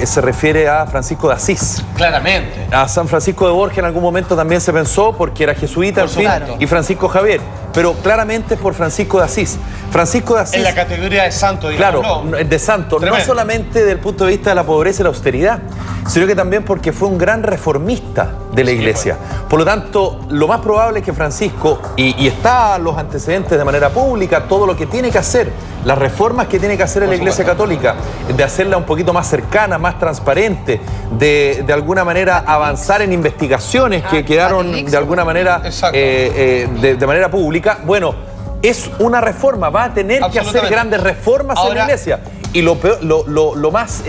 se refiere a Francisco de Asís. Claramente. A San Francisco de Borja en algún momento también se pensó porque era jesuita, en fin, y Francisco Javier. Pero claramente es por Francisco de Asís. Francisco de Asís... En la categoría de santo, digamos. Claro, ¿no? De santo. Tremendo. No solamente desde el punto de vista de la pobreza y la austeridad, sino que también porque fue un gran reformista de la Iglesia. Por lo tanto, lo más probable es que Francisco, y está los antecedentes de manera pública, todo lo que tiene que hacer, las reformas que tiene que hacer en la Iglesia Católica, de hacerla un poquito más cercana, más transparente, de alguna manera avanzar en investigaciones que quedaron de alguna manera de manera pública. Bueno, es una reforma, va a tener que hacer grandes reformas en la Iglesia. Y lo más,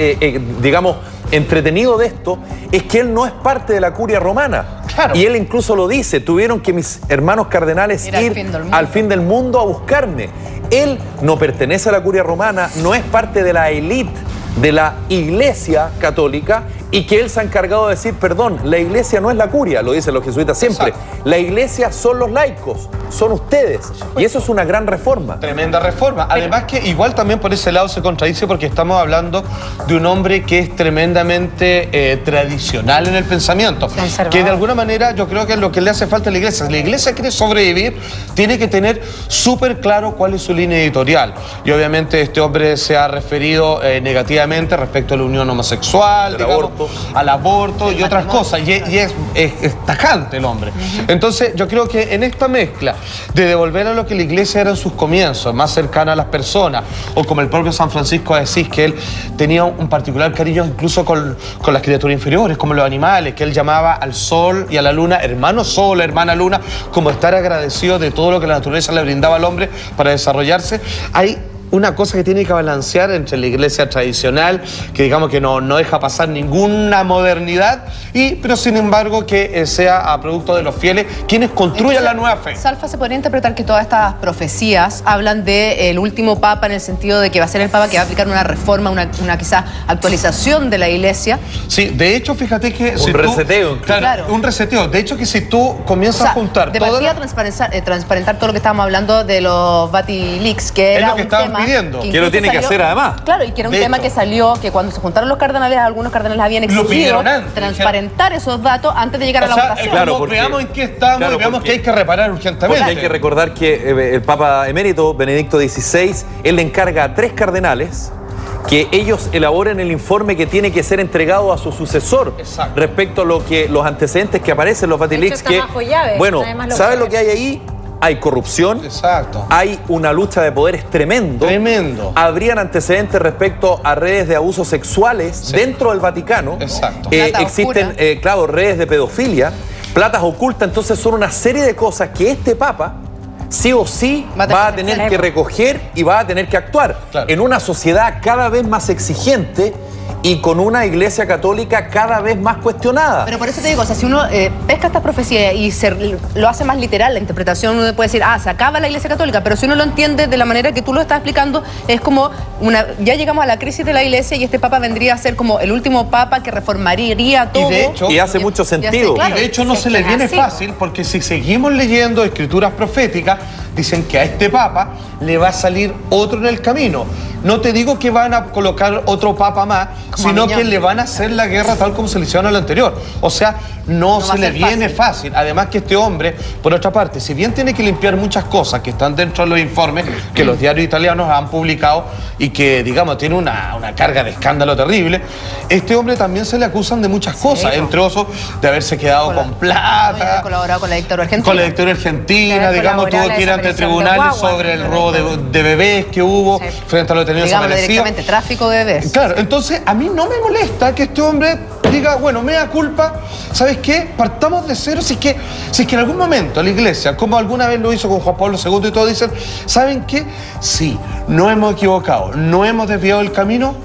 digamos, entretenido de esto es que él no es parte de la curia romana. Claro. Y él incluso lo dice, tuvieron que mis hermanos cardenales ir al fin del mundo a buscarme. Él no pertenece a la curia romana, no es parte de la élite de la Iglesia Católica, y que él se ha encargado de decir, perdón, la Iglesia no es la curia, lo dicen los jesuitas siempre. Exacto. La Iglesia son los laicos, son ustedes. Y eso es una gran reforma. Tremenda reforma. Además que igual también por ese lado se contradice porque estamos hablando de un hombre que es tremendamente tradicional en el pensamiento. Que de alguna manera yo creo que es lo que le hace falta a la Iglesia. Si la Iglesia quiere sobrevivir, tiene que tener súper claro cuál es su línea editorial. Y obviamente este hombre se ha referido negativamente respecto a la unión homosexual, al aborto y otras cosas, y es tajante el hombre. Entonces yo creo que en esta mezcla de devolver a lo que la Iglesia era en sus comienzos, más cercana a las personas, o como el propio San Francisco de Asís, que él tenía un particular cariño incluso con las criaturas inferiores, como los animales, que él llamaba al sol y a la luna, hermano sol, hermana luna, como estar agradecido de todo lo que la naturaleza le brindaba al hombre para desarrollarse. Hay una cosa que tiene que balancear entre la Iglesia tradicional, que digamos que no deja pasar ninguna modernidad, pero sin embargo que sea a producto de los fieles quienes construyan la nueva fe. Salfa, ¿se podría interpretar que todas estas profecías hablan del último Papa en el sentido de que va a ser el Papa que va a aplicar una reforma, una quizá actualización de la Iglesia? Sí, de hecho, fíjate que... Un reseteo. Claro, un reseteo. De hecho, que si tú comienzas a juntar... De partida transparentar todo lo que estábamos hablando de los Batilix, que era un tema... Que lo tiene que hacer además. Claro, y que era un tema que salió, que cuando se juntaron los cardenales, algunos cardenales habían exigido transparentar esos datos antes de llegar a la votación. Claro, porque veamos en qué estamos y veamos que hay que reparar urgentemente. Porque hay que recordar que el Papa emérito, Benedicto XVI, él le encarga a 3 cardenales que ellos elaboren el informe que tiene que ser entregado a su sucesor respecto a los antecedentes que aparecen en los Batilix. Bueno, ¿sabes lo que hay ahí? Hay corrupción, hay una lucha de poderes tremendo. Habrían antecedentes respecto a redes de abusos sexuales dentro del Vaticano. Existen, claro, redes de pedofilia, platas ocultas. Entonces son una serie de cosas que este Papa sí o sí va a tener que recoger y va a tener que actuar en una sociedad cada vez más exigente y con una Iglesia Católica cada vez más cuestionada. Pero por eso te digo, o sea, si uno pesca estas profecías y lo hace más literal, la interpretación, uno puede decir, se acaba la Iglesia Católica, pero si uno lo entiende de la manera que tú lo estás explicando, es como ya llegamos a la crisis de la Iglesia y este Papa vendría a ser como el último Papa que reformaría todo. Y de hecho, hace mucho sentido. Y de hecho no se le viene fácil, porque si seguimos leyendo escrituras proféticas, dicen que a este Papa le va a salir otro en el camino. No te digo que van a colocar otro Papa más, sino que le van a hacer la guerra tal como se le hicieron al anterior. O sea, no se le viene fácil. Además que este hombre, por otra parte, si bien tiene que limpiar muchas cosas que están dentro de los informes que los diarios italianos han publicado y que, digamos, tiene una carga de escándalo terrible, este hombre también se le acusan de muchas cosas, entre otros de haberse quedado con plata, de haber colaborado con la dictadura argentina. Con la dictadura argentina, digamos, tuvo que ir ante tribunales sobre el robo de bebés que hubo frente a los detenidos desaparecidos. Directamente, tráfico de bebés. Claro, entonces a mí no me molesta que este hombre diga, bueno, me da culpa, ¿sabes qué? Partamos de cero. Si es que en algún momento la Iglesia, como alguna vez lo hizo con Juan Pablo II y todo, dicen, ¿saben qué? Sí, no hemos equivocado, no hemos desviado el camino,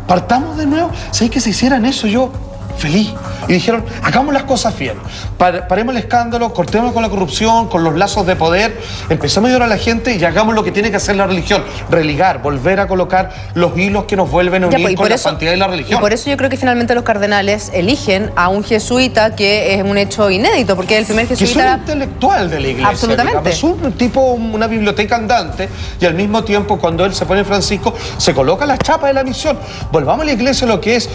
partamos de nuevo. ¿Sabes que si hicieran eso yo, feliz? y dijeron, hagamos las cosas bien, paremos el escándalo, cortemos con la corrupción, con los lazos de poder, empezamos a ayudar a la gente y hagamos lo que tiene que hacer la religión, religar, volver a colocar los hilos que nos vuelven a unir con la santidad y la religión. Y por eso yo creo que finalmente los cardenales eligen a un jesuita, que es un hecho inédito, porque el primer jesuita... Que es un intelectual de la iglesia. Absolutamente. Digamos, es un tipo, una biblioteca andante, y al mismo tiempo cuando él se pone Francisco, se coloca la chapa de la misión. Volvamos a la iglesia lo que es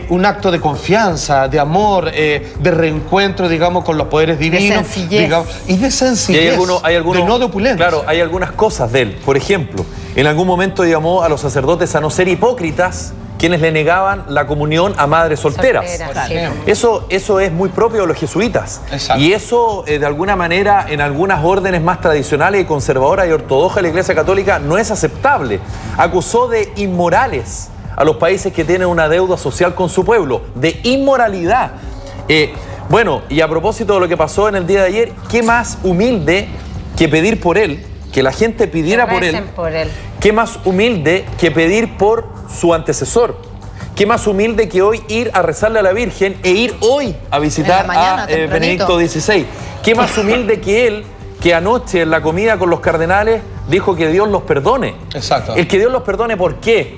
un acto de confianza, de amor, de reencuentro, digamos, con los poderes divinos. De sencillez. Digamos, y de sencillez, de no de opulencia. Claro, hay algunas cosas de él. Por ejemplo, en algún momento llamó a los sacerdotes a no ser hipócritas quienes le negaban la comunión a madres solteras. Eso es muy propio de los jesuitas. Exacto. Y eso, de alguna manera, en algunas órdenes más tradicionales y conservadoras y ortodoxas de la Iglesia Católica, no es aceptable. Acusó de inmorales a los países que tienen una deuda social con su pueblo, de inmoralidad. Bueno, y a propósito de lo que pasó en el día de ayer, ¿qué más humilde que pedir por él, que la gente pidiera por él? ¿Qué más humilde que pedir por su antecesor? ¿Qué más humilde que hoy ir a rezarle a la Virgen e ir hoy a visitar a Benedicto XVI? ¿Qué más humilde que él, que anoche en la comida con los cardenales dijo que Dios los perdone? Exacto. El que Dios los perdone, ¿por qué?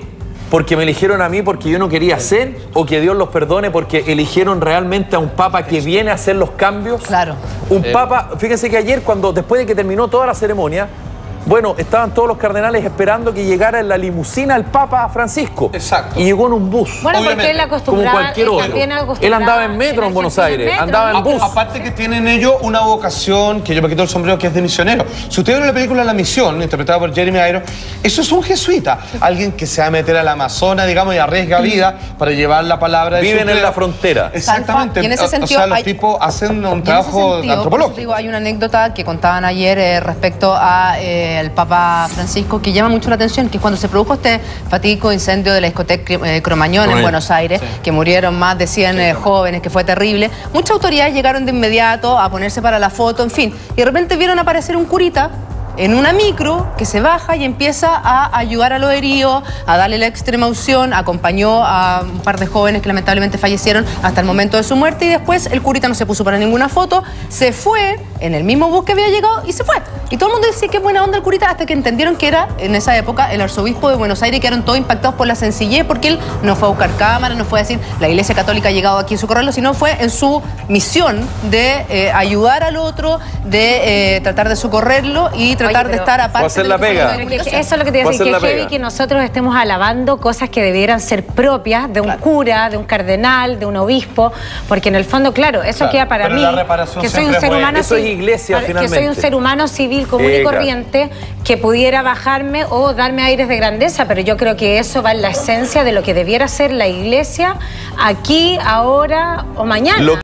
¿Porque me eligieron a mí porque yo no quería ser? ¿O que Dios los perdone porque eligieron realmente a un papa que viene a hacer los cambios? Claro. Un papa, fíjense que ayer, después de que terminó toda la ceremonia, bueno, estaban todos los cardenales esperando que llegara en la limusina el Papa Francisco. Exacto. Y llegó en un bus. Bueno, porque él acostumbraba, como cualquier otro. Él andaba en metro en Buenos Aires, andaba en bus. Aparte que tienen ellos una vocación, que yo me quito el sombrero, que es de misionero. Si ustedes ven la película La Misión, interpretada por Jeremy Irons, eso es un jesuita. Alguien que se va a meter al Amazonas, digamos, y arriesga vida para llevar la palabra de Viven en la frontera. Exactamente. Y en ese sentido, o sea, los tipos hacen un trabajo antropológico. Digo, hay una anécdota que contaban ayer respecto a el Papa Francisco, que llama mucho la atención, que es cuando se produjo este fatídico incendio de la discoteca Cromañón en Buenos Aires, que murieron más de 100 jóvenes, que fue terrible. Muchas autoridades llegaron de inmediato a ponerse para la foto, en fin, y de repente vieron aparecer un curita en una micro que se baja y empieza a ayudar a los heridos, a darle la extrema unción, acompañó a un par de jóvenes que lamentablemente fallecieron hasta el momento de su muerte, y después el curita no se puso para ninguna foto, se fue en el mismo bus que había llegado y se fue. Y todo el mundo decía qué buena onda el curita, hasta que entendieron que era en esa época el arzobispo de Buenos Aires, y quedaron todos impactados por la sencillez, porque él no fue a buscar cámaras, no fue a decir la Iglesia Católica ha llegado aquí a socorrerlo, sino fue en su misión de ayudar al otro, de tratar de socorrerlo y tratar de estar aparte. Hacer la pega. Eso es lo que te iba a decir, que es heavy que nosotros estemos alabando cosas que debieran ser propias de un cura, de un cardenal, de un obispo, porque en el fondo, claro, eso queda para mí, que soy un ser humano, eso es iglesia, que soy un ser humano civil común y corriente, que pudiera bajarme o darme aires de grandeza, pero yo creo que eso va en la esencia de lo que debiera ser la iglesia aquí, ahora o mañana.